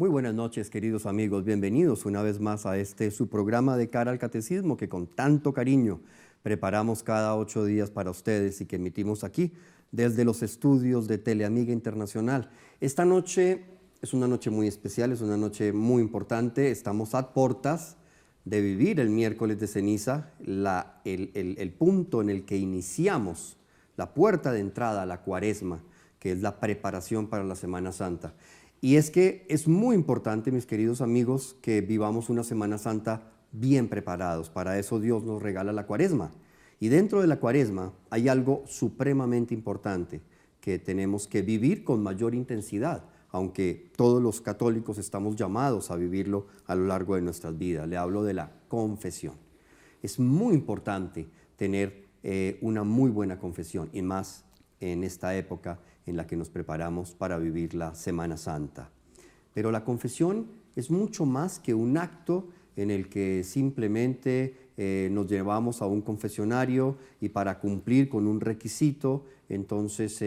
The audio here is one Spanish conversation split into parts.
Muy buenas noches, queridos amigos. Bienvenidos una vez más a su programa de Cara al Catecismo que con tanto cariño preparamos cada 8 días para ustedes y que emitimos aquí desde los estudios de Teleamiga Internacional. Esta noche es una noche muy especial, es una noche muy importante. Estamos a portas de vivir el miércoles de ceniza, el punto en el que iniciamos la puerta de entrada a la Cuaresma, que es la preparación para la Semana Santa. Y es que es muy importante, mis queridos amigos, que vivamos una Semana Santa bien preparados. Para eso Dios nos regala la Cuaresma. Y dentro de la Cuaresma hay algo supremamente importante que tenemos que vivir con mayor intensidad, aunque todos los católicos estamos llamados a vivirlo a lo largo de nuestras vidas. Le hablo de la confesión. Es muy importante tener una muy buena confesión, y más en esta época en la que nos preparamos para vivir la Semana Santa. Pero la confesión es mucho más que un acto en el que simplemente nos llevamos a un confesionario y para cumplir con un requisito, entonces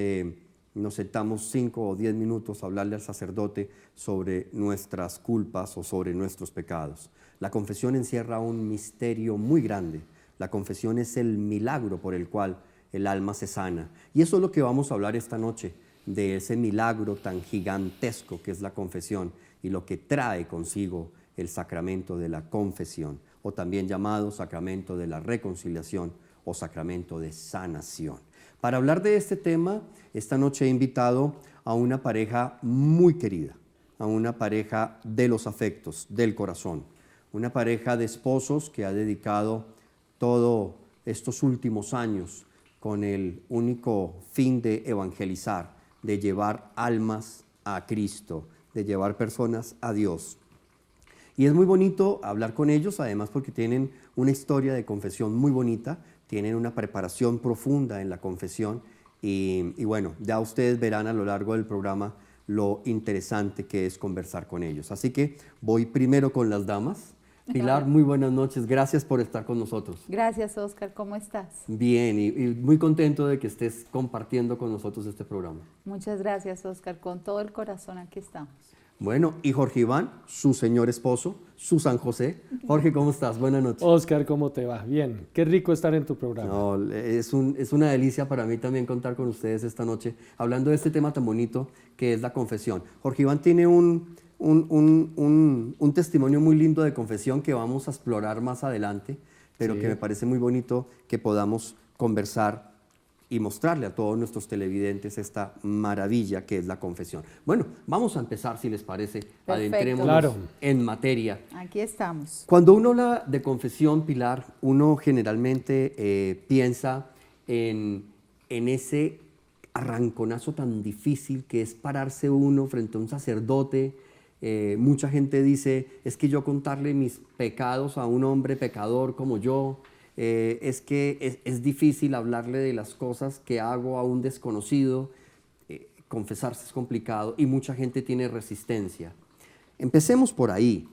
nos sentamos 5 o 10 minutos a hablarle al sacerdote sobre nuestras culpas o sobre nuestros pecados. La confesión encierra un misterio muy grande. La confesión es el milagro por el cual el alma se sana. Y eso es lo que vamos a hablar esta noche, de ese milagro tan gigantesco que es la confesión y lo que trae consigo el sacramento de la confesión, o también llamado sacramento de la reconciliación o sacramento de sanación. Para hablar de este tema, esta noche he invitado a una pareja muy querida, a una pareja de los afectos, del corazón, una pareja de esposos que ha dedicado todos estos últimos años con el único fin de evangelizar, de llevar almas a Cristo, de llevar personas a Dios. Y es muy bonito hablar con ellos, además porque tienen una historia de confesión muy bonita, tienen una preparación profunda en la confesión y bueno, ya ustedes verán a lo largo del programa lo interesante que es conversar con ellos. Así que voy primero con las damas. Pilar, muy buenas noches, gracias por estar con nosotros. Gracias, Oscar, ¿cómo estás? Bien, y muy contento de que estés compartiendo con nosotros este programa. Muchas gracias, Oscar, con todo el corazón aquí estamos. Bueno, y Jorge Iván, su señor esposo, su San José. Jorge, ¿cómo estás? Buenas noches. Oscar, ¿cómo te va? Bien, qué rico estar en tu programa. No, es una delicia para mí también contar con ustedes esta noche, hablando de este tema tan bonito que es la confesión. Jorge Iván tiene un testimonio muy lindo de confesión que vamos a explorar más adelante, pero sí, que me parece muy bonito que podamos conversar y mostrarle a todos nuestros televidentes esta maravilla que es la confesión. Bueno, vamos a empezar, si les parece, adentrémonos en materia. Aquí estamos. Cuando uno habla de confesión, Pilar, uno generalmente piensa en ese arranconazo tan difícil que es pararse uno frente a un sacerdote. Mucha gente dice, es que yo contarle mis pecados a un hombre pecador como yo, es que es difícil hablarle de las cosas que hago a un desconocido, confesarse es complicado y mucha gente tiene resistencia. Empecemos por ahí.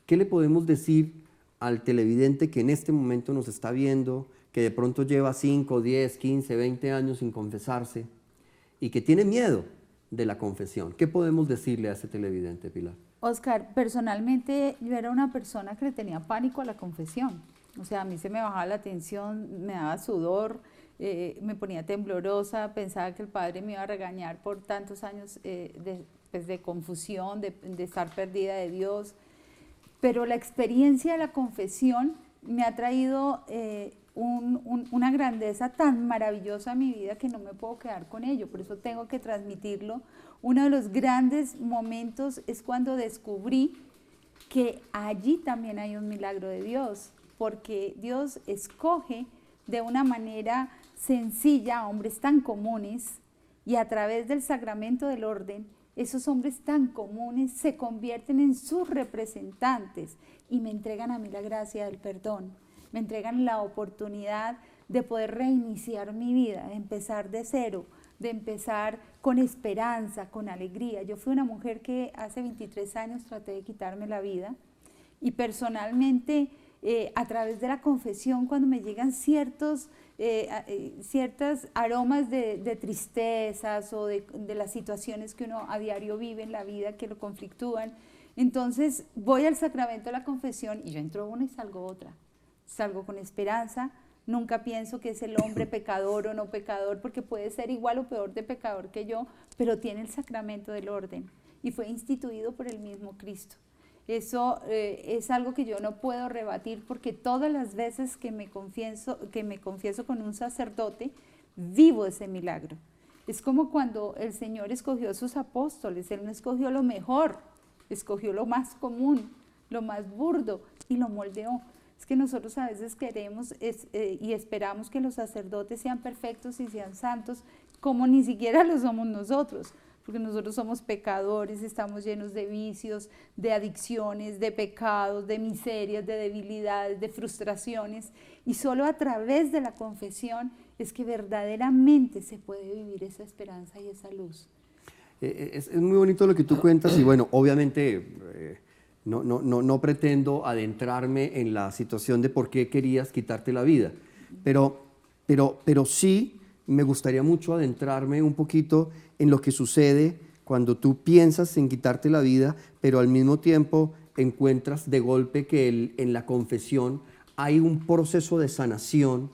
¿Qué le podemos decir al televidente que en este momento nos está viendo, que de pronto lleva 5, 10, 15, 20 años sin confesarse y que tiene miedo de la confesión? ¿Qué podemos decirle a ese televidente, Pilar? Oscar, personalmente yo era una persona que le tenía pánico a la confesión. O sea, a mí se me bajaba la tensión, me daba sudor, me ponía temblorosa, pensaba que el padre me iba a regañar por tantos años de confusión, de estar perdida de Dios. Pero la experiencia de la confesión me ha traído una grandeza tan maravillosa a mi vida que no me puedo quedar con ello, por eso tengo que transmitirlo. Uno de los grandes momentos es cuando descubrí que allí también hay un milagro de Dios, porque Dios escoge de una manera sencilla a hombres tan comunes y a través del sacramento del orden, esos hombres tan comunes se convierten en sus representantes y me entregan a mí la gracia del perdón, me entregan la oportunidad de poder reiniciar mi vida, de empezar de cero, de empezar con esperanza, con alegría. Yo fui una mujer que hace 23 años traté de quitarme la vida y personalmente a través de la confesión, cuando me llegan ciertos aromas de tristezas o de las situaciones que uno a diario vive en la vida que lo conflictúan, entonces voy al sacramento de la confesión y yo entro una y salgo otra. Salgo con esperanza, nunca pienso que es el hombre pecador o no pecador, porque puede ser igual o peor de pecador que yo, pero tiene el sacramento del orden y fue instituido por el mismo Cristo. Eso es algo que yo no puedo rebatir, porque todas las veces que me confieso con un sacerdote, vivo ese milagro. Es como cuando el Señor escogió a sus apóstoles, Él no escogió lo mejor, escogió lo más común, lo más burdo y lo moldeó. Es que nosotros a veces queremos y esperamos que los sacerdotes sean perfectos y sean santos, como ni siquiera lo somos nosotros, porque nosotros somos pecadores, estamos llenos de vicios, de adicciones, de pecados, de miserias, de debilidades, de frustraciones, y solo a través de la confesión es que verdaderamente se puede vivir esa esperanza y esa luz. Es muy bonito lo que tú cuentas y bueno, obviamente no pretendo adentrarme en la situación de por qué querías quitarte la vida, pero sí me gustaría mucho adentrarme un poquito en lo que sucede cuando tú piensas en quitarte la vida, pero al mismo tiempo encuentras de golpe que en la confesión hay un proceso de sanación.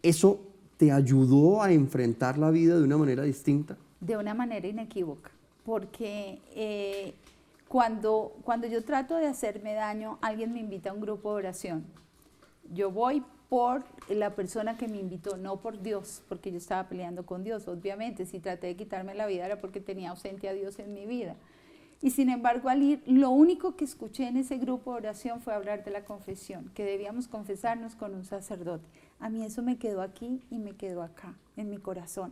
¿Eso te ayudó a enfrentar la vida de una manera distinta? De una manera inequívoca, porque cuando yo trato de hacerme daño, alguien me invita a un grupo de oración. Yo voy por la persona que me invitó, no por Dios, porque yo estaba peleando con Dios. Obviamente, si traté de quitarme la vida era porque tenía ausente a Dios en mi vida. Y sin embargo, al ir, lo único que escuché en ese grupo de oración fue hablar de la confesión, que debíamos confesarnos con un sacerdote. A mí eso me quedó aquí y me quedó acá, en mi corazón.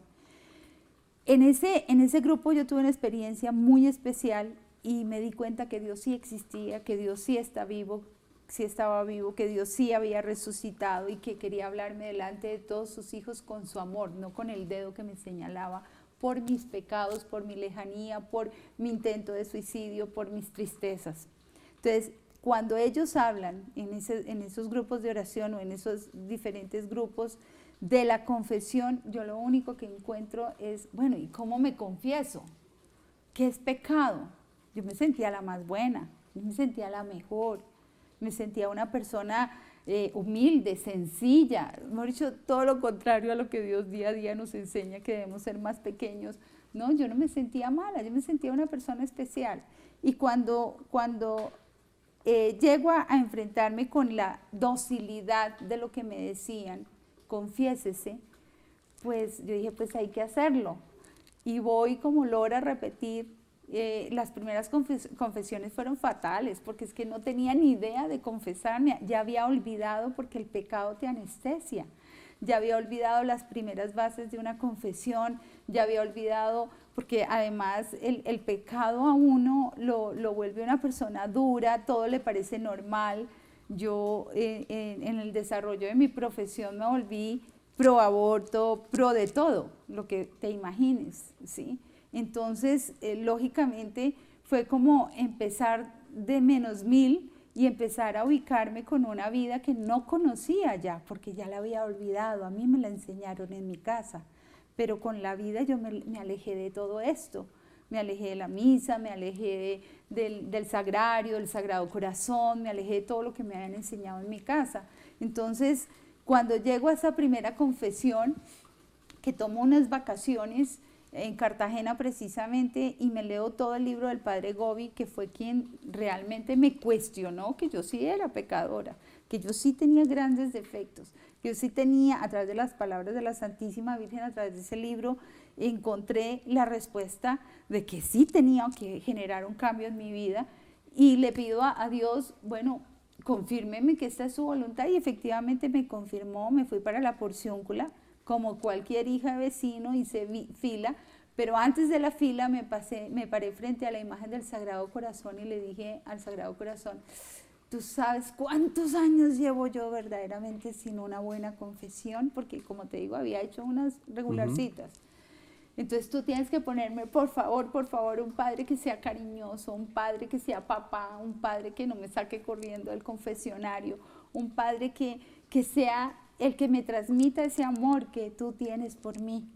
En ese grupo yo tuve una experiencia muy especial y me di cuenta que Dios sí existía, que Dios sí estaba vivo, que Dios sí había resucitado y que quería hablarme delante de todos sus hijos con su amor, no con el dedo que me señalaba por mis pecados, por mi lejanía, por mi intento de suicidio, por mis tristezas. Entonces, cuando ellos hablan en esos grupos de oración o en esos diferentes grupos de la confesión, yo lo único que encuentro es, bueno, ¿y cómo me confieso? ¿Qué es pecado? Yo me sentía la más buena, yo me sentía la mejor, me sentía una persona humilde, sencilla, mejor dicho, todo lo contrario a lo que Dios día a día nos enseña, que debemos ser más pequeños. No, yo no me sentía mala, yo me sentía una persona especial. Y cuando llego a enfrentarme con la docilidad de lo que me decían, confiésese, pues yo dije, pues hay que hacerlo. Y voy como lora a repetir. Las primeras confesiones fueron fatales, porque es que no tenía ni idea de confesarme, ya había olvidado, porque el pecado te anestesia, ya había olvidado las primeras bases de una confesión, ya había olvidado, porque además el pecado a uno lo vuelve una persona dura, todo le parece normal. Yo en el desarrollo de mi profesión me volví pro aborto, pro de todo, lo que te imagines, ¿sí? Entonces, lógicamente, fue como empezar de -1000 y empezar a ubicarme con una vida que no conocía ya, porque ya la había olvidado. A mí me la enseñaron en mi casa, pero con la vida yo me alejé de todo esto. Me alejé de la misa, me alejé del sagrario, del Sagrado Corazón, me alejé de todo lo que me habían enseñado en mi casa. Entonces, cuando llego a esa primera confesión, que tomo unas vacaciones en Cartagena precisamente, y me leo todo el libro del Padre Gobi, que fue quien realmente me cuestionó que yo sí era pecadora, que yo sí tenía grandes defectos, que yo sí tenía, a través de las palabras de la Santísima Virgen, a través de ese libro, encontré la respuesta de que sí tenía que generar un cambio en mi vida, y le pido a Dios, bueno, confírmeme que esta es su voluntad, y efectivamente me confirmó. Me fui para la Porciúncula, como cualquier hija de vecino, hice fila, pero antes de la fila me paré frente a la imagen del Sagrado Corazón y le dije al Sagrado Corazón, ¿tú sabes cuántos años llevo yo verdaderamente sin una buena confesión? Porque, como te digo, había hecho unas regularcitas. Entonces tú tienes que ponerme, por favor, un padre que sea cariñoso, un padre que sea papá, un padre que no me saque corriendo del confesionario, un padre que sea el que me transmita ese amor que tú tienes por mí,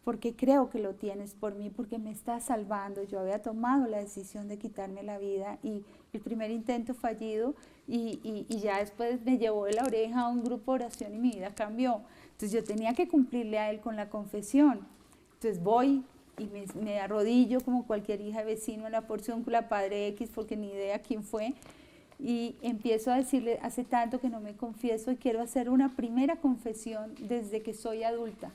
porque creo que lo tienes por mí, porque me estás salvando. Yo había tomado la decisión de quitarme la vida y el primer intento fallido y ya después me llevó de la oreja a un grupo de oración y mi vida cambió. Entonces yo tenía que cumplirle a él con la confesión. Entonces voy y me arrodillo como cualquier hija de vecino en la porción con la Padre X, porque ni idea quién fue, y empiezo a decirle, hace tanto que no me confieso y quiero hacer una primera confesión desde que soy adulta.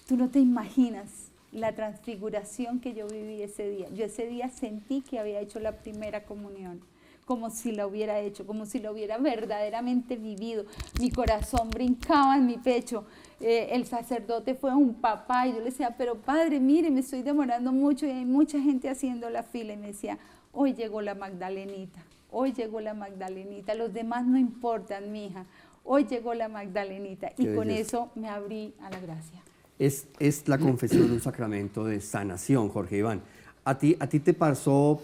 Tú no te imaginas la transfiguración que yo viví ese día. Yo ese día sentí que había hecho la primera comunión, como si la hubiera hecho, como si lo hubiera verdaderamente vivido. Mi corazón brincaba en mi pecho. El sacerdote fue un papá y yo le decía, pero padre, mire, me estoy demorando mucho y hay mucha gente haciendo la fila. Y me decía, hoy llegó la Magdalenita, hoy llegó la Magdalenita, los demás no importan, mija, hoy llegó la Magdalenita. Y con eso me abrí a la gracia. Es la confesión un sacramento de sanación, Jorge Iván. ¿A ti te pasó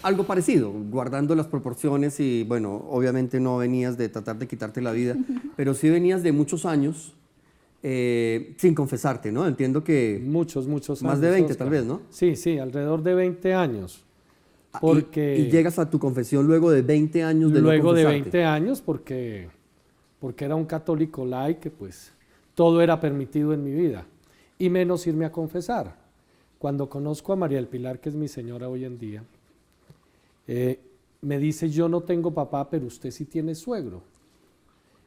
algo parecido, guardando las proporciones y, bueno, obviamente no venías de tratar de quitarte la vida, pero sí venías de muchos años sin confesarte, ¿no? Entiendo que... Muchos años. Más de 20 Oscar. tal vez, ¿no? Sí, alrededor de 20 años. Porque Y llegas a tu confesión luego de 20 años de luego no de confesarte. 20 años porque era un católico light que pues todo era permitido en mi vida y menos irme a confesar. Cuando conozco a María del Pilar, que es mi señora hoy en día, me dice, yo no tengo papá, pero usted sí tiene suegro.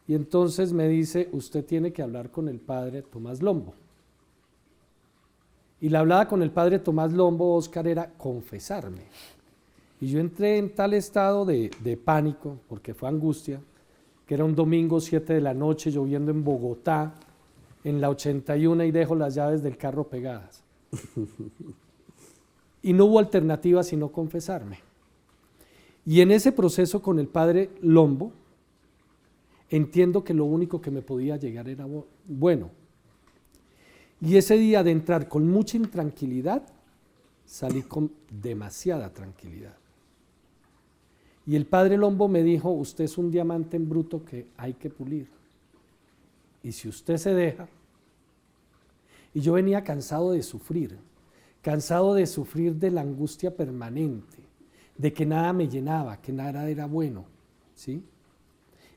Y entonces me dice, usted tiene que hablar con el padre Tomás Lombo. Y la hablada con el padre Tomás Lombo, Oscar, era confesarme. Y yo entré en tal estado de pánico, porque fue angustia, que era un domingo 7 de la noche, lloviendo en Bogotá, en la 81, y dejo las llaves del carro pegadas. Y no hubo alternativa sino confesarme. Y en ese proceso con el padre Lombo, entiendo que lo único que me podía llegar era bueno. Y ese día de entrar con mucha intranquilidad, salí con demasiada tranquilidad. Y el padre Lombo me dijo, usted es un diamante en bruto que hay que pulir. Y si usted se deja, y yo venía cansado de sufrir de la angustia permanente, de que nada me llenaba, que nada era bueno, ¿sí?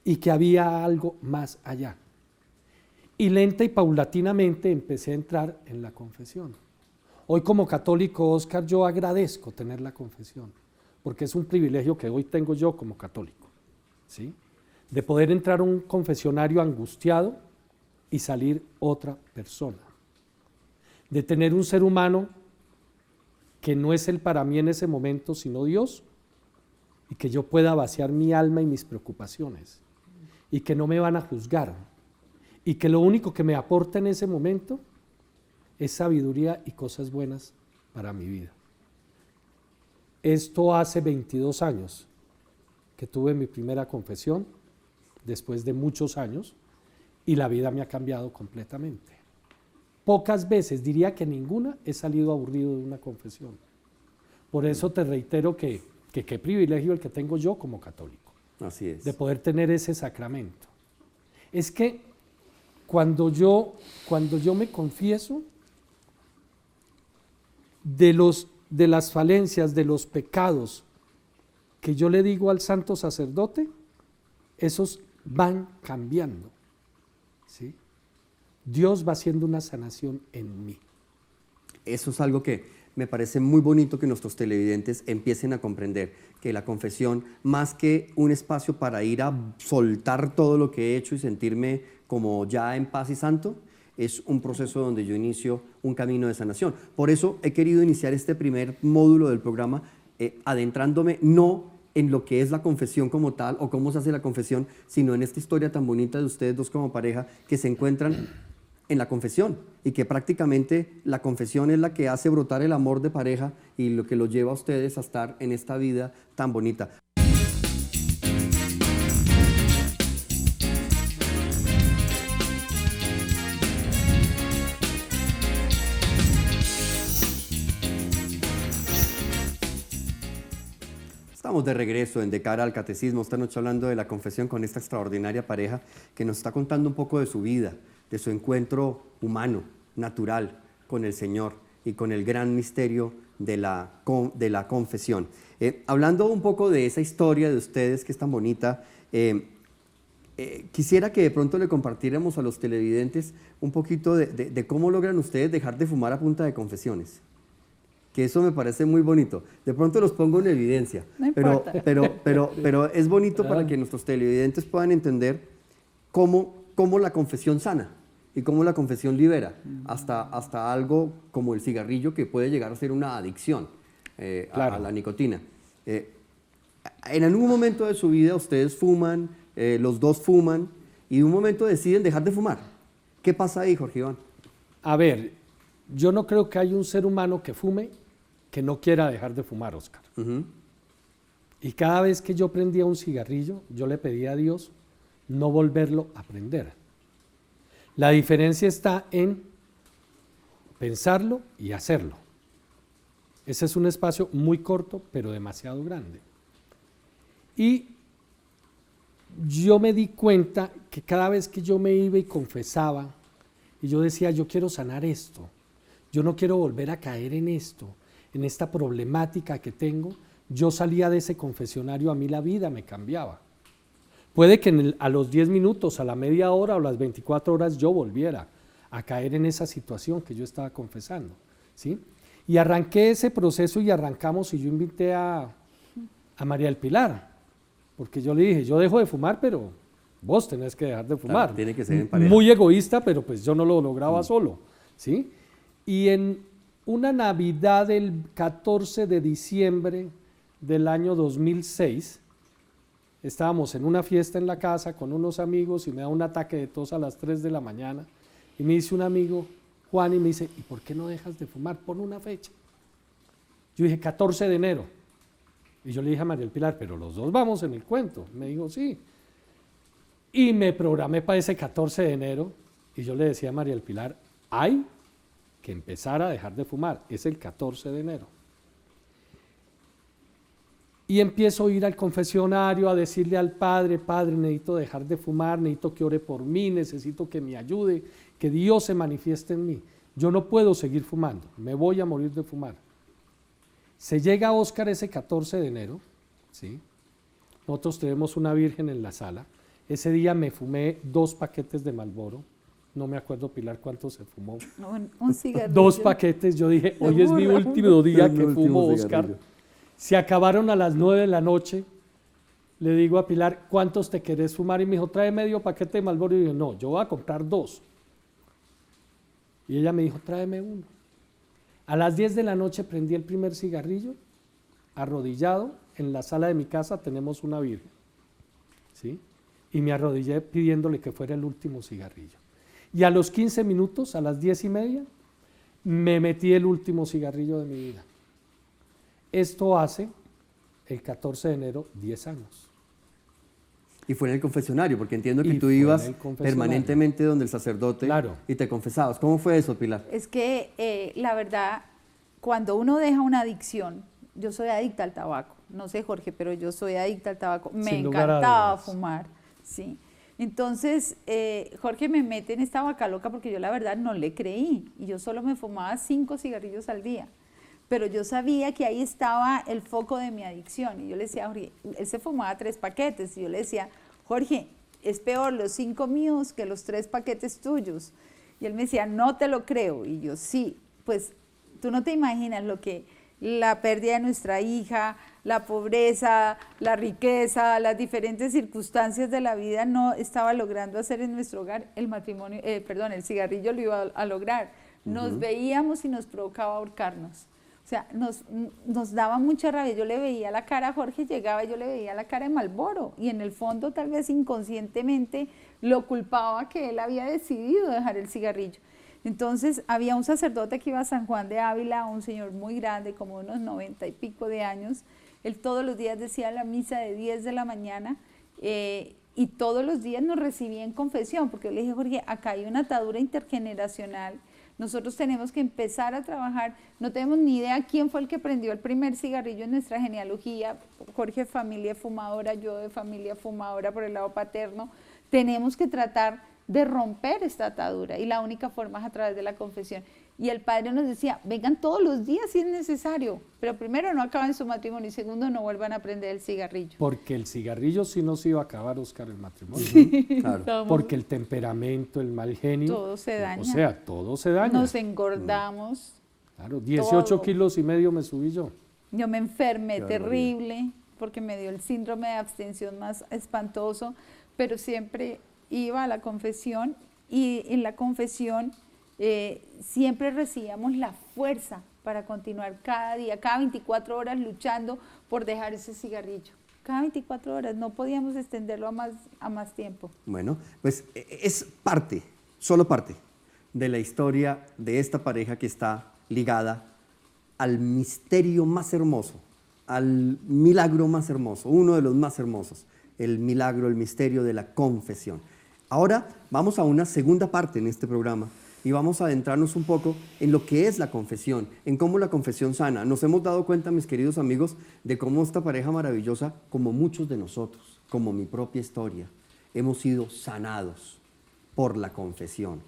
Y que había algo más allá. Y lenta y paulatinamente empecé a entrar en la confesión. Hoy como católico, Oscar, yo agradezco tener la confesión, porque es un privilegio que hoy tengo yo como católico, ¿sí? De poder entrar a un confesionario angustiado y salir otra persona. De tener un ser humano que no es él para mí en ese momento, sino Dios, y que yo pueda vaciar mi alma y mis preocupaciones, y que no me van a juzgar, y que lo único que me aporta en ese momento es sabiduría y cosas buenas para mi vida. Esto hace 22 años que tuve mi primera confesión, después de muchos años, y la vida me ha cambiado completamente. Pocas veces, diría que ninguna, he salido aburrido de una confesión. Por eso te reitero que qué privilegio el que tengo yo como católico. Así es. De poder tener ese sacramento. Es que cuando yo me confieso de las falencias, de los pecados que yo le digo al santo sacerdote, esos van cambiando, ¿sí? Dios va haciendo una sanación en mí. Eso es algo que me parece muy bonito que nuestros televidentes empiecen a comprender, que la confesión, más que un espacio para ir a soltar todo lo que he hecho y sentirme como ya en paz y santo, es un proceso donde yo inicio un camino de sanación. Por eso he querido iniciar este primer módulo del programa adentrándome no en lo que es la confesión como tal o cómo se hace la confesión, sino en esta historia tan bonita de ustedes dos como pareja que se encuentran en la confesión y que prácticamente la confesión es la que hace brotar el amor de pareja y lo que los lleva a ustedes a estar en esta vida tan bonita. Estamos de regreso en De Cara al Catecismo, esta noche hablando de la confesión con esta extraordinaria pareja que nos está contando un poco de su vida, de su encuentro humano, natural, con el Señor y con el gran misterio de la confesión. Hablando un poco de esa historia de ustedes que es tan bonita, quisiera que de pronto le compartiéramos a los televidentes un poquito de cómo logran ustedes dejar de fumar a punta de confesiones. Que eso me parece muy bonito. De pronto los pongo en evidencia, No pero es bonito para Claro. que nuestros televidentes puedan entender cómo la confesión sana y cómo la confesión libera hasta algo como el cigarrillo que puede llegar a ser una adicción Claro. a la nicotina. En algún momento de su vida ustedes fuman, los dos fuman y de un momento deciden dejar de fumar. ¿Qué pasa ahí, Jorge Iván? A ver, yo no creo que haya un ser humano que fume que no quiera dejar de fumar, Oscar. Ujú. Y cada vez que yo prendía un cigarrillo, yo le pedía a Dios no volverlo a prender. La diferencia está en pensarlo y hacerlo. Ese es un espacio muy corto, pero demasiado grande. Y yo me di cuenta que cada vez que yo me iba y confesaba, y yo decía, yo quiero sanar esto, yo no quiero volver a caer en esto, en esta problemática que tengo, yo salía de ese confesionario, a mí la vida me cambiaba. Puede que a los 10 minutos, a la media hora o las 24 horas yo volviera a caer en esa situación que yo estaba confesando, ¿sí? Y arranqué ese proceso y arrancamos y yo invité a María del Pilar, porque yo le dije, yo dejo de fumar, pero vos tenés que dejar de fumar. Claro, tiene que ser en pareja. Muy egoísta, pero pues yo no lo lograba solo, ¿sí? Y en una Navidad del 14 de diciembre del año 2006, estábamos en una fiesta en la casa con unos amigos y me da un ataque de tos a las 3 de la mañana y me dice un amigo, Juan, y me dice, ¿y por qué no dejas de fumar? Pon una fecha. Yo dije, 14 de enero. Y yo le dije a María del Pilar, pero los dos vamos en el cuento. Me dijo, sí. Y me programé para ese 14 de enero y yo le decía a María del Pilar, hay que empezar a dejar de fumar, es el 14 de enero. Y empiezo a ir al confesionario a decirle al padre, padre, necesito dejar de fumar, necesito que ore por mí, necesito que me ayude, que Dios se manifieste en mí. Yo no puedo seguir fumando, me voy a morir de fumar. Se llega a Oscar ese 14 de enero, ¿sí? Nosotros tenemos una virgen en la sala. Ese día me fumé 2 paquetes de Marlboro. No me acuerdo, Pilar, cuánto se fumó. Un cigarrillo. 2 paquetes. Yo dije, hoy es mi burra, último día Es mi que último fumo, Oscar. cigarrillo. Se acabaron a las 9 de la noche. Le digo a Pilar, ¿cuántos te querés fumar? Y me dijo, trae medio paquete de Marlboro. Y yo dije, no, yo voy a comprar 2. Y ella me dijo, tráeme 1. A las 10 de la noche prendí el primer cigarrillo, arrodillado. En la sala de mi casa tenemos una virgen, ¿sí? Y me arrodillé pidiéndole que fuera el último cigarrillo. Y a los 15 minutos, a las 10:30, me metí el último cigarrillo de mi vida. Esto hace, el 14 de enero, 10 años. Y fue en el confesionario, porque entiendo que Y tú fue en ibas el confesionario. permanentemente donde el sacerdote Claro. y te confesabas. ¿Cómo fue eso, Pilar? Es que la verdad, cuando uno deja una adicción, yo soy adicta al tabaco, no sé Jorge, pero yo soy adicta al tabaco, me Sin lugar a encantaba dudas. fumar, sí. Entonces, Jorge me mete en esta vaca loca porque yo la verdad no le creí y yo solo me fumaba 5 cigarrillos al día. Pero yo sabía que ahí estaba el foco de mi adicción y yo le decía a Jorge, él se fumaba 3 paquetes y yo le decía, Jorge, es peor los 5 míos que los 3 paquetes tuyos. Y él me decía, no te lo creo. Y yo, sí, pues tú no te imaginas lo que la pérdida de nuestra hija, la pobreza, la riqueza, las diferentes circunstancias de la vida no estaba logrando hacer en nuestro hogar. El matrimonio, el cigarrillo lo iba a lograr. Nos veíamos y nos provocaba ahorcarnos. O sea, nos daba mucha rabia. Yo le veía la cara a Jorge, llegaba y yo le veía la cara de Marlboro y en el fondo tal vez inconscientemente lo culpaba que él había decidido dejar el cigarrillo. Entonces había un sacerdote que iba a San Juan de Ávila, un señor muy grande, como unos 90 y pico de años. Él todos los días decía la misa de 10 de la mañana y todos los días nos recibía en confesión, porque yo le dije, Jorge, acá hay una atadura intergeneracional. Nosotros tenemos que empezar a trabajar, no tenemos ni idea quién fue el que prendió el primer cigarrillo en nuestra genealogía, Jorge familia fumadora, yo de familia fumadora por el lado paterno. Tenemos que tratar de romper esta atadura y la única forma es a través de la confesión. Y el padre nos decía, vengan todos los días si es necesario, pero primero no acaben su matrimonio y segundo no vuelvan a prender el cigarrillo. Porque el cigarrillo sí nos iba a acabar, Oscar, el matrimonio. Claro. Porque el temperamento, el mal genio. Todo se daña. O sea, todo se daña. Nos engordamos. Claro, 18 todo. kilos y medio me subí yo. Yo me enfermé Qué terrible porque me dio el síndrome de abstención más espantoso, pero siempre iba a la confesión y en la confesión siempre recibíamos la fuerza para continuar cada día, cada 24 horas luchando por dejar ese cigarrillo. Cada 24 horas, no podíamos extenderlo a más tiempo. Bueno, pues es parte, solo parte, de la historia de esta pareja que está ligada al misterio más hermoso, al milagro más hermoso, uno de los más hermosos, el milagro, el misterio de la confesión. Ahora vamos a una segunda parte en este programa y vamos a adentrarnos un poco en lo que es la confesión, en cómo la confesión sana. Nos hemos dado cuenta, mis queridos amigos, de cómo esta pareja maravillosa, como muchos de nosotros, como mi propia historia, hemos sido sanados por la confesión.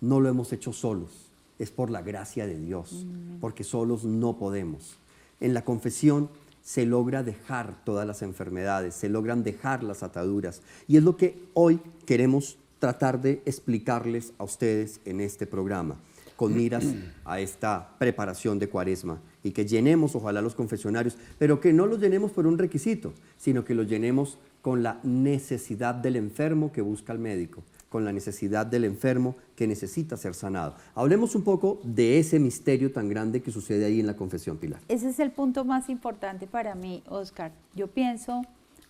No lo hemos hecho solos, es por la gracia de Dios, porque solos no podemos. En la confesión se logra dejar todas las enfermedades, se logran dejar las ataduras, y es lo que hoy queremos tratar de explicarles a ustedes en este programa, con miras a esta preparación de Cuaresma, y que llenemos ojalá los confesionarios, pero que no los llenemos por un requisito, sino que los llenemos con la necesidad del enfermo que busca al médico, con la necesidad del enfermo que necesita ser sanado. Hablemos un poco de ese misterio tan grande que sucede ahí en la confesión, Pilar. Ese es el punto más importante para mí, Oscar. Yo pienso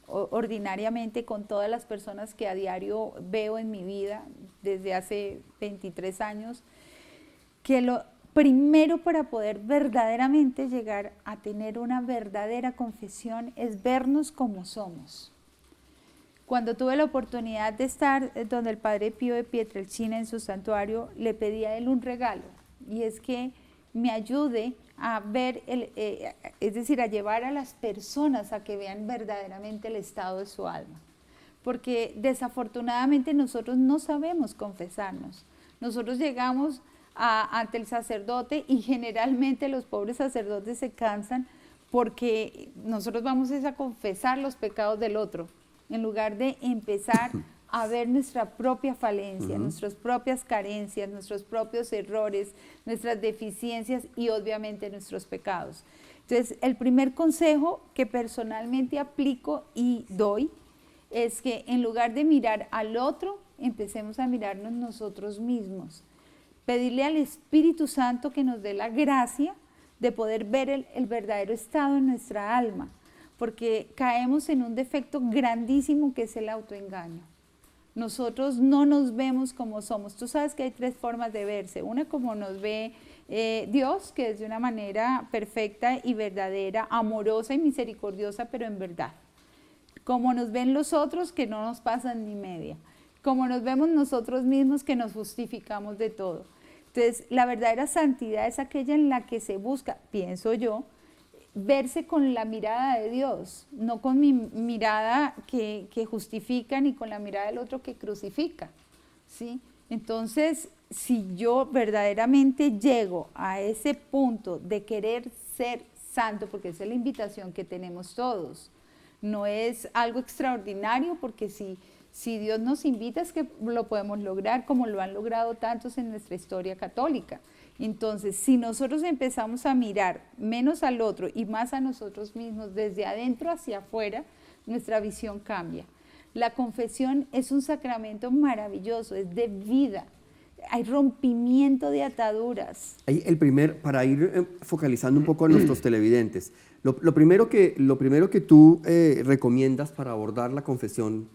ordinariamente con todas las personas que a diario veo en mi vida desde hace 23 años, que lo primero para poder verdaderamente llegar a tener una verdadera confesión es vernos como somos. Cuando tuve la oportunidad de estar donde el Padre Pío de Pietrelcina en su santuario, le pedí a él un regalo, y es que me ayude a ver, es decir, a llevar a las personas a que vean verdaderamente el estado de su alma. Porque desafortunadamente nosotros no sabemos confesarnos. Nosotros llegamos ante el sacerdote y generalmente los pobres sacerdotes se cansan porque nosotros vamos a confesar los pecados del otro, en lugar de empezar a ver nuestra propia falencia, nuestras propias carencias, nuestros propios errores, nuestras deficiencias y obviamente nuestros pecados. Entonces, el primer consejo que personalmente aplico y doy es que en lugar de mirar al otro, empecemos a mirarnos nosotros mismos. Pedirle al Espíritu Santo que nos dé la gracia de poder ver el verdadero estado en nuestra alma, porque caemos en un defecto grandísimo que es el autoengaño. Nosotros no nos vemos como somos. Tú sabes que hay tres formas de verse. Una como nos ve Dios, que es de una manera perfecta y verdadera, amorosa y misericordiosa, pero en verdad. Como nos ven los otros, que no nos pasan ni media. Como nos vemos nosotros mismos, que nos justificamos de todo. Entonces, la verdadera santidad es aquella en la que se busca, pienso yo, verse con la mirada de Dios, no con mi mirada que justifica ni con la mirada del otro que crucifica, ¿sí? Entonces, si yo verdaderamente llego a ese punto de querer ser santo, porque esa es la invitación que tenemos todos, no es algo extraordinario, porque si Dios nos invita es que lo podemos lograr, como lo han logrado tantos en nuestra historia católica. Entonces, si nosotros empezamos a mirar menos al otro y más a nosotros mismos, desde adentro hacia afuera, nuestra visión cambia. La confesión es un sacramento maravilloso, es de vida. Hay rompimiento de ataduras. Para ir focalizando un poco a nuestros televidentes, lo primero que tú recomiendas para abordar la confesión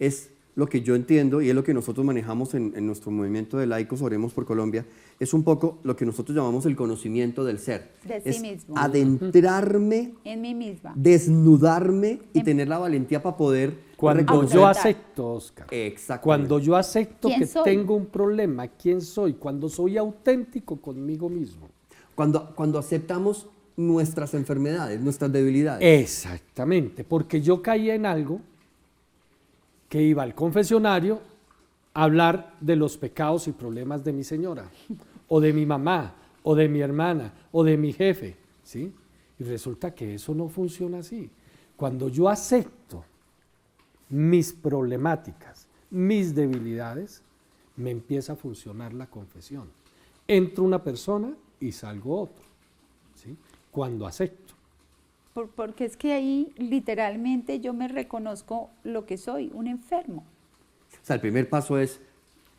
es lo que yo entiendo y es lo que nosotros manejamos en nuestro movimiento de laicos Oremos por Colombia, es un poco lo que nosotros llamamos el conocimiento del ser. De sí es mismo. adentrarme, En mí misma. desnudarme y tener la valentía para poder Cuando reconocer- yo acepto, Oscar, Exactamente. cuando yo acepto ¿Quién que soy? tengo un problema, quién soy, cuando soy auténtico conmigo mismo. Cuando aceptamos nuestras enfermedades, nuestras debilidades. Exactamente, porque yo caía en algo que iba al confesionario a hablar de los pecados y problemas de mi señora, o de mi mamá, o de mi hermana, o de mi jefe, ¿sí? Y resulta que eso no funciona así. Cuando yo acepto mis problemáticas, mis debilidades, me empieza a funcionar la confesión. Entro una persona y salgo otro, ¿sí? Cuando acepto. Porque es que ahí literalmente yo me reconozco lo que soy, un enfermo. O sea, el primer paso es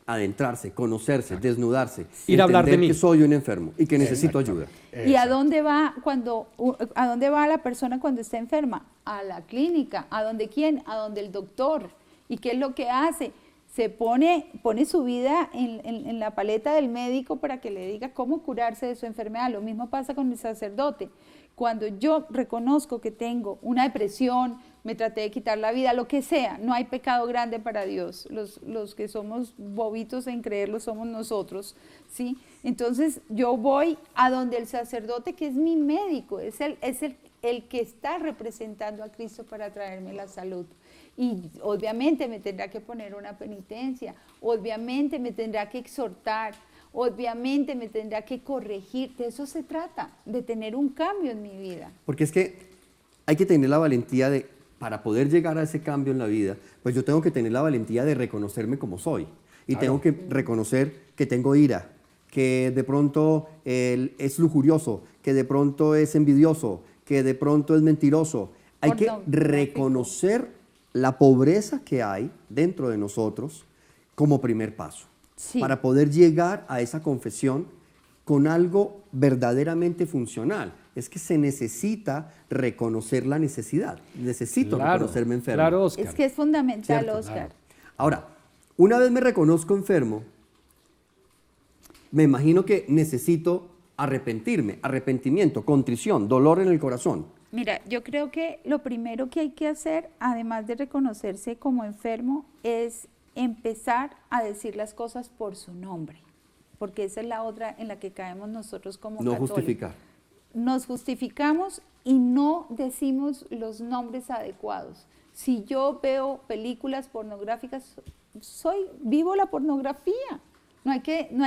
adentrarse, conocerse, desnudarse, Ir a hablar de entender mí. que soy un enfermo y que necesito ayuda. ¿Y a dónde va a dónde va la persona cuando está enferma? A la clínica. ¿A dónde quién? A donde el doctor. ¿Y qué es lo que hace? Se pone su vida en la paleta del médico para que le diga cómo curarse de su enfermedad. Lo mismo pasa con el sacerdote. Cuando yo reconozco que tengo una depresión, me traté de quitar la vida, lo que sea, no hay pecado grande para Dios. Los que somos bobitos en creerlo somos nosotros, ¿sí? Entonces yo voy a donde el sacerdote, que es mi médico, es el que está representando a Cristo para traerme la salud. Y obviamente me tendrá que poner una penitencia, obviamente me tendrá que exhortar, obviamente me tendrá que corregir. De eso se trata, de tener un cambio en mi vida. Porque es que hay que tener la valentía de, para poder llegar a ese cambio en la vida, pues yo tengo que tener la valentía de reconocerme como soy. Y tengo que reconocer que tengo ira, que de pronto él es lujurioso, que de pronto es envidioso, que de pronto es mentiroso. Hay que Pornográfico. reconocer la pobreza que hay dentro de nosotros como primer paso. Sí. Para poder llegar a esa confesión con algo verdaderamente funcional. Es que se necesita reconocer la necesidad. Necesito reconocerme enfermo. Claro, Oscar. Es que es fundamental, Cierto, Oscar. claro. Ahora, una vez me reconozco enfermo, me imagino que necesito arrepentirme, arrepentimiento, contrición, dolor en el corazón. Mira, yo creo que lo primero que hay que hacer, además de reconocerse como enfermo, es empezar a decir las cosas por su nombre, porque esa es la otra en la que caemos nosotros como No católicos. justificar. Nos justificamos y no decimos los nombres adecuados. Si yo veo películas pornográficas, vivo la pornografía. No hay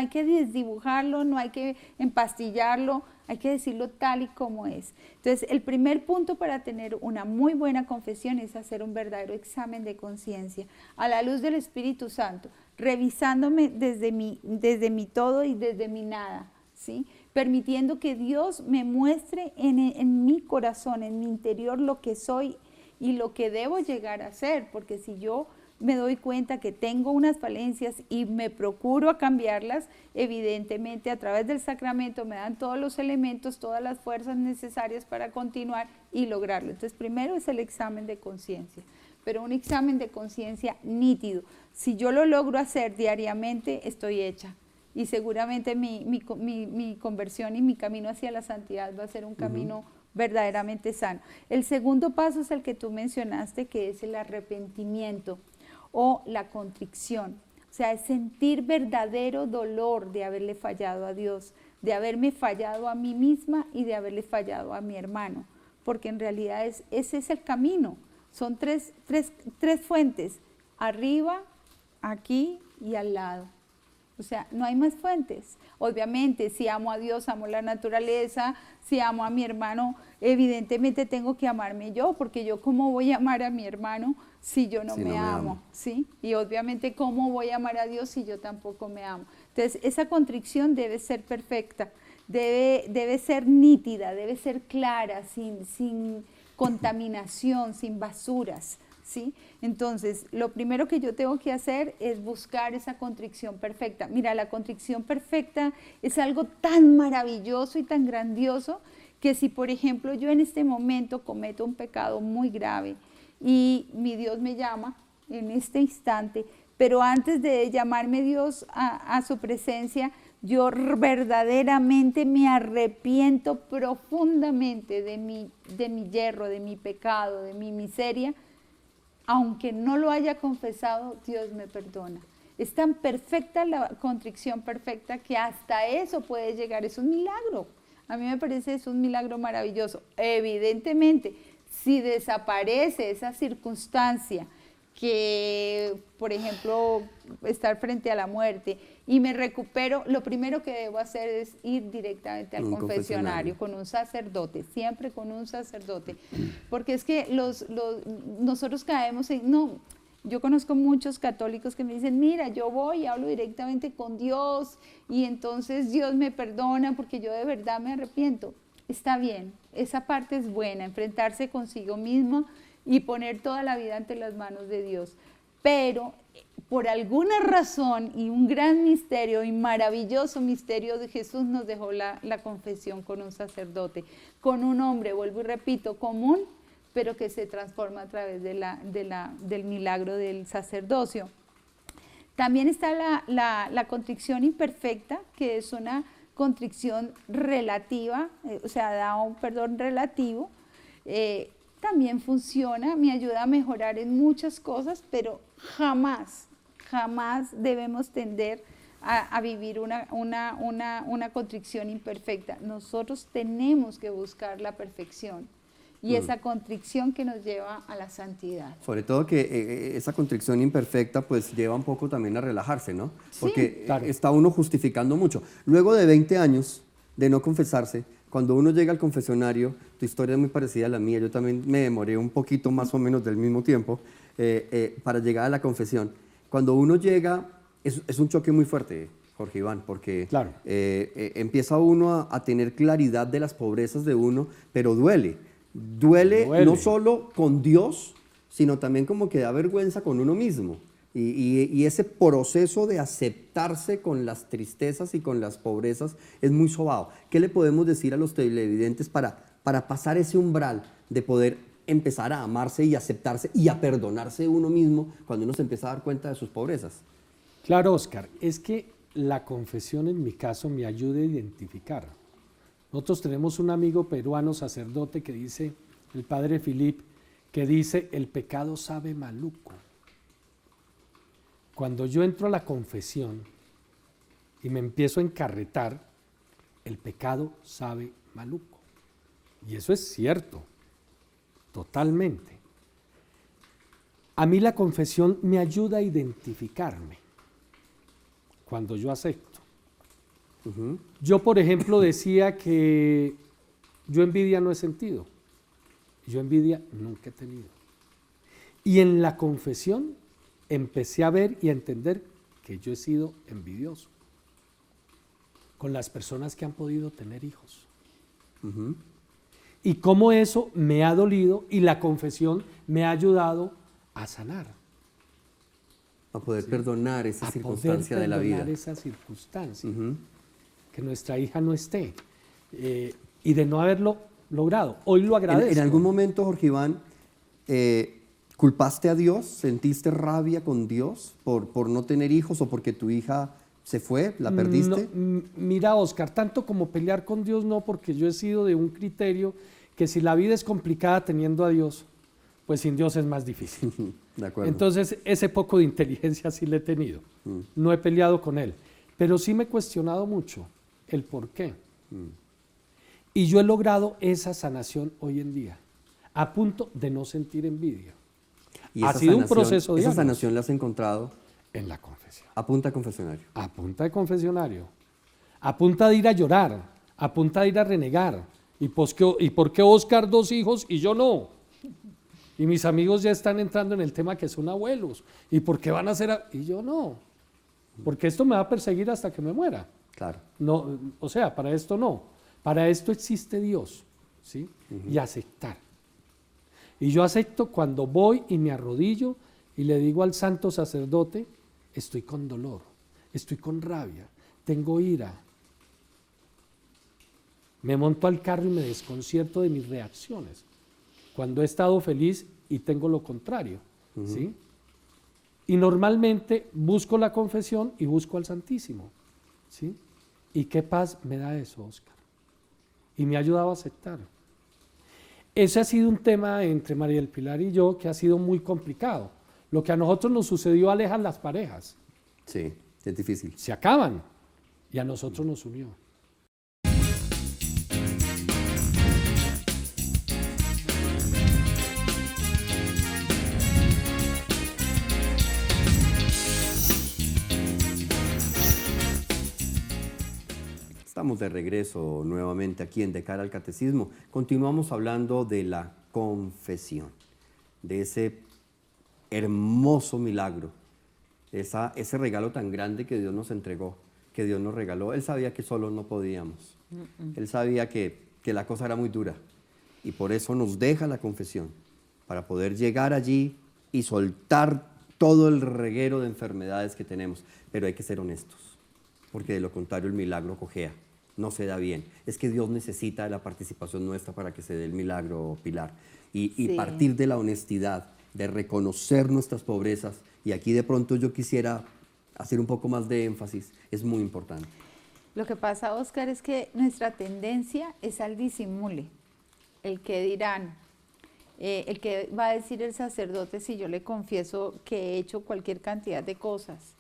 que desdibujarlo, no hay que empastillarlo, hay que decirlo tal y como es. Entonces, el primer punto para tener una muy buena confesión es hacer un verdadero examen de conciencia a la luz del Espíritu Santo, revisándome desde mi todo y desde mi nada, ¿sí? Permitiendo que Dios me muestre en mi corazón, en mi interior, lo que soy y lo que debo llegar a ser, porque si yo me doy cuenta que tengo unas falencias y me procuro a cambiarlas, evidentemente a través del sacramento me dan todos los elementos, todas las fuerzas necesarias para continuar y lograrlo. Entonces, primero es el examen de conciencia, pero un examen de conciencia nítido. Si yo lo logro hacer diariamente, estoy hecha. Y seguramente mi conversión y mi camino hacia la santidad va a ser un camino verdaderamente sano. El segundo paso es el que tú mencionaste, que es el arrepentimiento o la contrición. O sea, es sentir verdadero dolor de haberle fallado a Dios, de haberme fallado a mí misma y de haberle fallado a mi hermano. Porque en realidad ese es el camino. Son tres fuentes, arriba, aquí y al lado. O sea, no hay más fuentes. Obviamente, si amo a Dios, amo la naturaleza, si amo a mi hermano, evidentemente tengo que amarme yo, porque yo cómo voy a amar a mi hermano si yo no me amo, ¿sí? Y obviamente cómo voy a amar a Dios si yo tampoco me amo. Entonces, esa contrición debe ser perfecta, debe ser nítida, debe ser clara, sin contaminación, sin basuras, ¿sí? Entonces, lo primero que yo tengo que hacer es buscar esa contrición perfecta. Mira, la contrición perfecta es algo tan maravilloso y tan grandioso que si, por ejemplo, yo en este momento cometo un pecado muy grave y mi Dios me llama en este instante, pero antes de llamarme Dios a su presencia, yo verdaderamente me arrepiento profundamente de mi yerro, de mi pecado, de mi miseria. Aunque no lo haya confesado, Dios me perdona. Es tan perfecta la contrición perfecta que hasta eso puede llegar. Es un milagro. A mí me parece es un milagro maravilloso. Evidentemente, si desaparece esa circunstancia, que, por ejemplo, estar frente a la muerte y me recupero, lo primero que debo hacer es ir directamente al confesionario con un sacerdote, siempre con un sacerdote, porque es que nosotros caemos en, no, yo conozco muchos católicos que me dicen, mira, yo voy y hablo directamente con Dios y entonces Dios me perdona porque yo de verdad me arrepiento. Está bien, esa parte es buena, enfrentarse consigo mismo y poner toda la vida ante las manos de Dios. Pero por alguna razón y un gran misterio y maravilloso misterio de Jesús nos dejó la confesión con un sacerdote, con un hombre, vuelvo y repito, común, pero que se transforma a través del milagro del sacerdocio. También está la contrición imperfecta, que es una contrición relativa, o sea, da un perdón relativo, también funciona, me ayuda a mejorar en muchas cosas, pero jamás debemos tender a vivir una contrición imperfecta. Nosotros tenemos que buscar la perfección y esa contrición que nos lleva a la santidad. Sobre todo que esa contrición imperfecta pues lleva un poco también a relajarse, ¿no? Porque sí, claro, está uno justificando mucho. Luego de 20 años de no confesarse, cuando uno llega al confesionario, tu historia es muy parecida a la mía, yo también me demoré un poquito más o menos del mismo tiempo para llegar a la confesión. Cuando uno llega, es un choque muy fuerte, Jorge Iván, porque claro, empieza uno a tener claridad de las pobrezas de uno, pero duele no solo con Dios, sino también como que da vergüenza con uno mismo. Y ese proceso de aceptarse con las tristezas y con las pobrezas es muy sobado. ¿Qué le podemos decir a los televidentes para pasar ese umbral de poder empezar a amarse y aceptarse y a perdonarse uno mismo cuando uno se empieza a dar cuenta de sus pobrezas? Claro, Oscar, es que la confesión en mi caso me ayuda a identificar. Nosotros tenemos un amigo peruano sacerdote que dice, el padre Filip, que dice, el pecado sabe maluco. Cuando yo entro a la confesión y me empiezo a encarretar, el pecado sabe maluco. Y eso es cierto, totalmente. A mí la confesión me ayuda a identificarme cuando yo acepto. Yo, por ejemplo, decía que yo envidia no he sentido. Yo envidia nunca he tenido. Y en la confesión empecé a ver y a entender que yo he sido envidioso con las personas que han podido tener hijos. Y cómo eso me ha dolido y la confesión me ha ayudado a sanar. A poder perdonar esa circunstancia de la vida. A poder perdonar esa circunstancia. Que nuestra hija no esté. Y de no haberlo logrado. Hoy lo agradezco. En algún momento, Jorge Iván, ¿culpaste a Dios? ¿Sentiste rabia con Dios por no tener hijos o porque tu hija se fue? ¿La perdiste? No, mira, Oscar, tanto como pelear con Dios no, porque yo he sido de un criterio que si la vida es complicada teniendo a Dios, pues sin Dios es más difícil. De acuerdo. Entonces, ese poco de inteligencia sí le he tenido. No he peleado con él. Pero sí me he cuestionado mucho el por qué. Y yo he logrado esa sanación hoy en día, a punto de no sentir envidia. ¿Y ha sido un proceso de ¿Esa años. sanación la has encontrado? En la confesión. A punta de confesionario. A punta de confesionario. A punta de ir a llorar. A punta de ir a renegar. ¿Y por qué Oscar 2 hijos y yo no? Y mis amigos ya están entrando en el tema que son abuelos. ¿Y por qué van a ser y yo no? Porque esto me va a perseguir hasta que me muera. Claro. No, o sea, para esto no. Para esto existe Dios, ¿sí? Y aceptar. Y yo acepto cuando voy y me arrodillo y le digo al santo sacerdote, estoy con dolor, estoy con rabia, tengo ira. Me monto al carro y me desconcierto de mis reacciones. Cuando he estado feliz y tengo lo contrario, ¿sí? Y normalmente busco la confesión y busco al Santísimo, ¿sí? ¿Y qué paz me da eso, Óscar? Y me ha ayudado a aceptar. Ese ha sido un tema entre María del Pilar y yo que ha sido muy complicado. Lo que a nosotros nos sucedió aleja las parejas. Sí, es difícil. Se acaban y a nosotros nos unió. Estamos de regreso nuevamente aquí en De Cara al Catecismo. Continuamos hablando de la confesión, de ese hermoso milagro, ese regalo tan grande que Dios nos entregó, que Dios nos regaló. Él sabía que solo no podíamos. Él sabía que la cosa era muy dura y por eso nos deja la confesión, para poder llegar allí y soltar todo el reguero de enfermedades que tenemos. Pero hay que ser honestos, porque de lo contrario el milagro cojea, no se da bien. Es que Dios necesita de la participación nuestra para que se dé el milagro, Pilar. Y Sí. partir de la honestidad, de reconocer nuestras pobrezas, y aquí de pronto yo quisiera hacer un poco más de énfasis, es muy importante. Lo que pasa, Óscar, es que nuestra tendencia es al disimule. El que dirán, el que va a decir el sacerdote si yo le confieso que he hecho cualquier cantidad de cosas.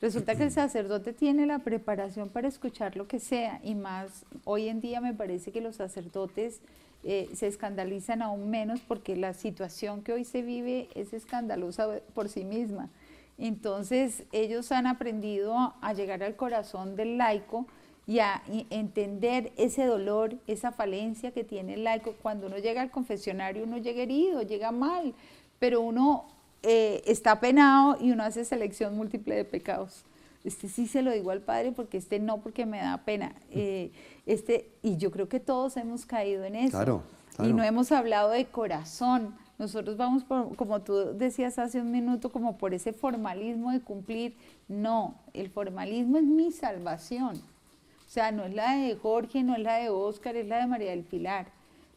Resulta que el sacerdote tiene la preparación para escuchar lo que sea, y más hoy en día me parece que los sacerdotes se escandalizan aún menos porque la situación que hoy se vive es escandalosa por sí misma. Entonces ellos han aprendido a llegar al corazón del laico y a entender ese dolor, esa falencia que tiene el laico. Cuando uno llega al confesionario uno llega herido, llega mal, pero uno está penado y uno hace selección múltiple de pecados. Este sí se lo digo al Padre porque este no, porque me da pena. Y yo creo que todos hemos caído en eso. Claro, claro. Y no hemos hablado de corazón. Nosotros vamos, como tú decías hace un minuto, como por ese formalismo de cumplir. No, el formalismo es mi salvación. O sea, no es la de Jorge, no es la de Óscar, es la de María del Pilar.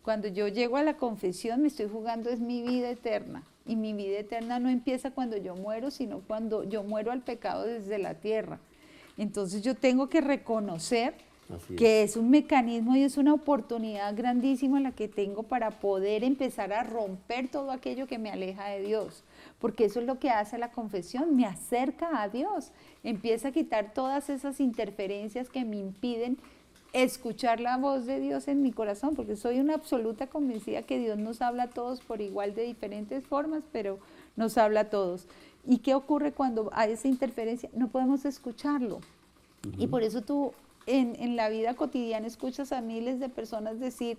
Cuando yo llego a la confesión me estoy jugando es mi vida eterna. Y mi vida eterna no empieza cuando yo muero, sino cuando yo muero al pecado desde la tierra. Entonces yo tengo que reconocer que es un mecanismo y es una oportunidad grandísima la que tengo para poder empezar a romper todo aquello que me aleja de Dios. Porque eso es lo que hace la confesión, me acerca a Dios. Empieza a quitar todas esas interferencias que me impiden escuchar la voz de Dios en mi corazón, porque soy una absoluta convencida que Dios nos habla a todos por igual de diferentes formas, pero nos habla a todos. ¿Y qué ocurre cuando hay esa interferencia? No podemos escucharlo. Y por eso tú en la vida cotidiana escuchas a miles de personas decir,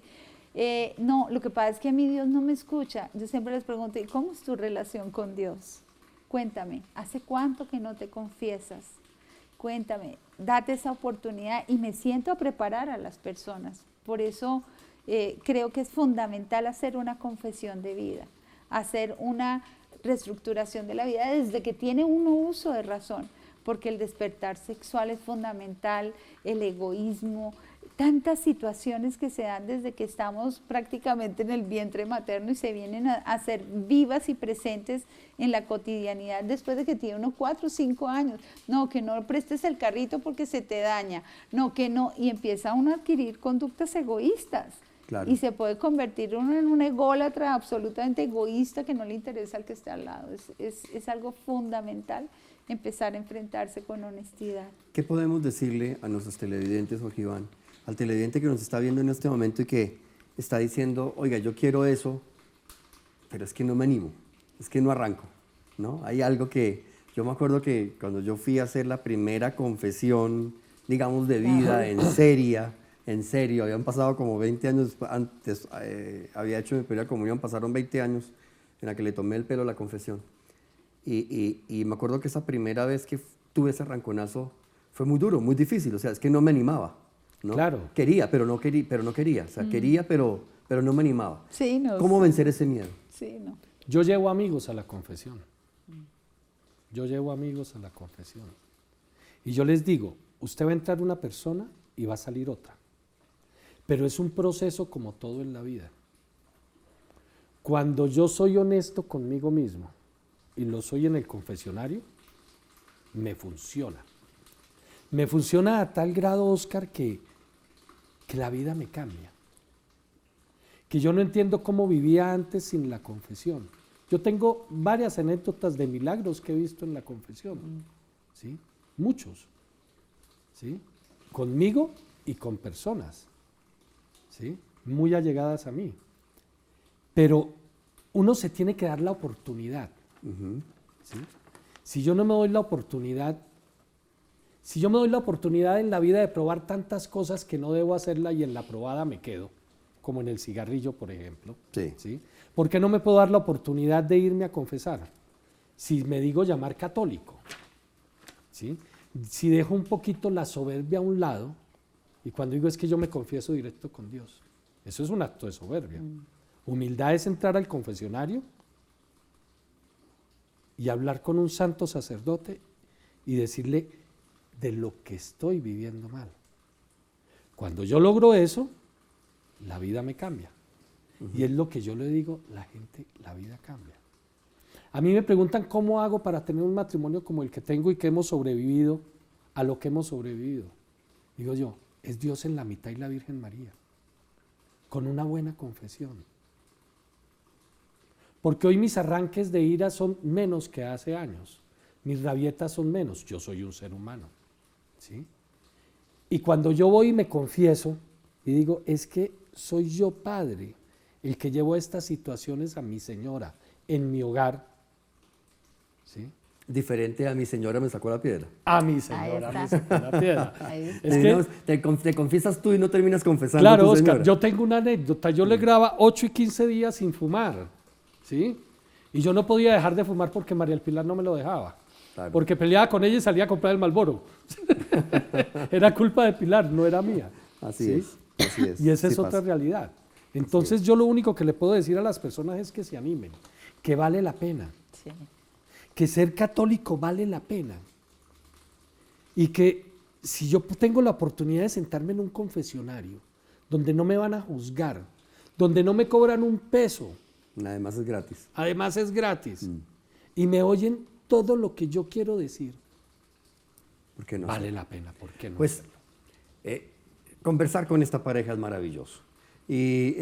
no, lo que pasa es que a mí Dios no me escucha. Yo siempre les pregunto, ¿y cómo es tu relación con Dios? Cuéntame, ¿hace cuánto que no te confiesas? Cuéntame, date esa oportunidad, y me siento a preparar a las personas. Por eso creo que es fundamental hacer una confesión de vida, hacer una reestructuración de la vida desde que tiene uno uso de razón, porque el despertar sexual es fundamental, el egoísmo, tantas situaciones que se dan desde que estamos prácticamente en el vientre materno y se vienen a ser vivas y presentes en la cotidianidad después de que tiene uno 4 o 5 años. No, que no prestes el carrito porque se te daña, no, que no, y empieza uno a adquirir conductas egoístas. Claro. Y se puede convertir uno en un ególatra absolutamente egoísta que no le interesa al que está al lado. Es algo fundamental empezar a enfrentarse con honestidad. ¿Qué podemos decirle a nuestros televidentes, Jorge Iván? Al televidente que nos está viendo en este momento y que está diciendo, oiga, yo quiero eso, pero es que no me animo, es que no arranco, ¿no? Hay algo que, yo me acuerdo que cuando yo fui a hacer la primera confesión, digamos, de vida, en serio, habían pasado como 20 años antes, había hecho mi primera comunión, pasaron 20 años en la que le tomé el pelo a la confesión. Y me acuerdo que esa primera vez que tuve ese arranconazo fue muy duro, muy difícil, o sea, es que no me animaba. ¿No? Claro. Quería, pero no quería. O sea, quería, pero no me animaba. Sí, no, ¿Cómo vencer ese miedo? Sí, no. Yo llevo amigos a la confesión. Yo llevo amigos a la confesión. Y yo les digo, usted va a entrar una persona y va a salir otra. Pero es un proceso como todo en la vida. Cuando yo soy honesto conmigo mismo y lo soy en el confesionario, me funciona. Me funciona a tal grado, Oscar, que la vida me cambia. Que yo no entiendo cómo vivía antes sin la confesión. Yo tengo varias anécdotas de milagros que he visto en la confesión, ¿sí? Muchos, ¿sí? Conmigo y con personas, ¿sí? Muy allegadas a mí. Pero uno se tiene que dar la oportunidad, ¿sí? Si yo no me doy la oportunidad, si yo me doy la oportunidad en la vida de probar tantas cosas que no debo hacerla y en la probada me quedo, como en el cigarrillo, por ejemplo, ¿sí? ¿Por qué no me puedo dar la oportunidad de irme a confesar? Si me digo llamar católico, ¿sí? Si dejo un poquito la soberbia a un lado, y cuando digo es que yo me confieso directo con Dios, eso es un acto de soberbia. Humildad es entrar al confesionario y hablar con un santo sacerdote y decirle de lo que estoy viviendo mal. Cuando yo logro eso, la vida me cambia. Y es lo que yo le digo, la vida cambia. A mí me preguntan cómo hago para tener un matrimonio como el que tengo y que hemos sobrevivido a lo que hemos sobrevivido. Digo yo, es Dios en la mitad y la Virgen María, con una buena confesión. Porque hoy mis arranques de ira son menos que hace años, mis rabietas son menos, yo soy un ser humano, ¿sí? Y cuando yo voy y me confieso y digo, es que soy yo, Padre, el que llevo estas situaciones a mi señora en mi hogar, ¿sí? Diferente a mi señora me sacó la piedra. A mi señora me sacó la piedra. Es que te confiesas tú y no terminas confesando. Claro, a tu Oscar, señora. yo tengo una anécdota. Yo le grababa 8 y 15 días sin fumar, ¿sí? Y yo no podía dejar de fumar porque María del Pilar no me lo dejaba. Claro. Porque peleaba con ella y salía a comprar el Marlboro. Era culpa de Pilar, no era mía. Así ¿sí? es, así es. Y esa es Sí otra pasa. realidad. Entonces yo lo único que le puedo decir a las personas es que se animen, que vale la pena, Sí. que ser católico vale la pena. Y que si yo tengo la oportunidad de sentarme en un confesionario, donde no me van a juzgar, donde no me cobran un peso, Además es gratis. además es gratis, y me oyen todo lo que yo quiero decir, ¿Por qué no? vale la pena, ¿por qué no? Pues conversar con esta pareja es maravilloso. Y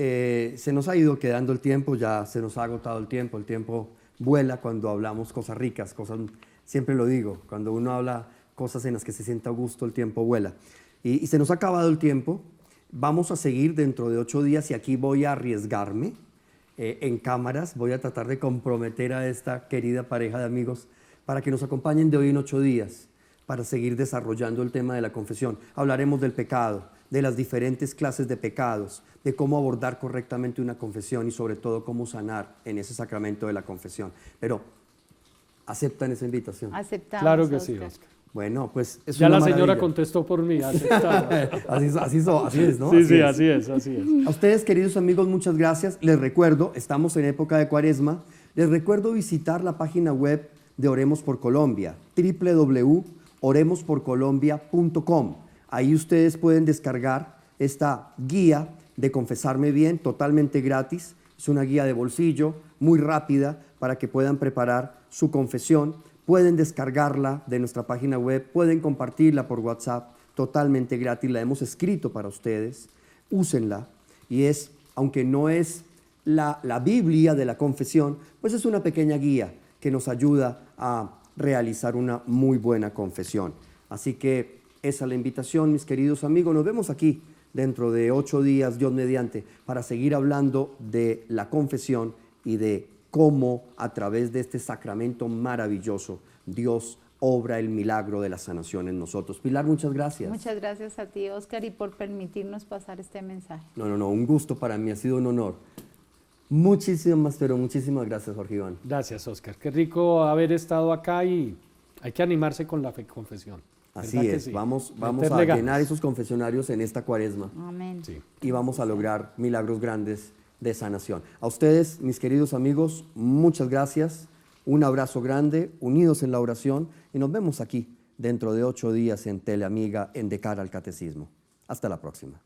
se nos ha ido quedando el tiempo, ya se nos ha agotado el tiempo vuela cuando hablamos cosas ricas, cosas, siempre lo digo, cuando uno habla cosas en las que se sienta a gusto, el tiempo vuela. Y se nos ha acabado el tiempo, vamos a seguir dentro de 8 días y aquí voy a arriesgarme en cámaras, voy a tratar de comprometer a esta querida pareja de amigos para que nos acompañen de hoy en 8 días para seguir desarrollando el tema de la confesión. Hablaremos del pecado, de las diferentes clases de pecados, de cómo abordar correctamente una confesión y sobre todo cómo sanar en ese sacramento de la confesión. Pero, ¿aceptan esa invitación? Aceptamos. Claro que sí, Oscar. Oscar. Bueno, pues es Ya una la señora maravilla. contestó por mí, aceptado. Así es, ¿no? Sí, Así es. así es. A ustedes, queridos amigos, muchas gracias. Les recuerdo, estamos en época de Cuaresma. Les recuerdo visitar la página web de Oremos por Colombia, www.oremosporcolombia.com. Ahí ustedes pueden descargar esta guía de Confesarme Bien, totalmente gratis. Es una guía de bolsillo, muy rápida, para que puedan preparar su confesión. Pueden descargarla de nuestra página web, pueden compartirla por WhatsApp, totalmente gratis. La hemos escrito para ustedes. Úsenla. Y es, aunque no es la Biblia de la confesión, pues es una pequeña guía que nos ayuda a realizar una muy buena confesión. Así que esa es la invitación, mis queridos amigos. Nos vemos aquí dentro de 8 días, Dios mediante, para seguir hablando de la confesión y de cómo a través de este sacramento maravilloso Dios obra el milagro de la sanación en nosotros. Pilar, muchas gracias. Muchas gracias a ti, Oscar, y por permitirnos pasar este mensaje. No, un gusto para mí, ha sido un honor. Muchísimas gracias, Jorge Iván. Gracias, Oscar. Qué rico haber estado acá y hay que animarse con la confesión. Así ¿Verdad que es, sí? vamos Meterle a ganas. llenar esos confesionarios en esta Cuaresma Amén. Sí. y vamos a lograr milagros grandes de sanación. A ustedes, mis queridos amigos, muchas gracias. Un abrazo grande, unidos en la oración y nos vemos aquí dentro de 8 días en Teleamiga en De Cara al Catecismo. Hasta la próxima.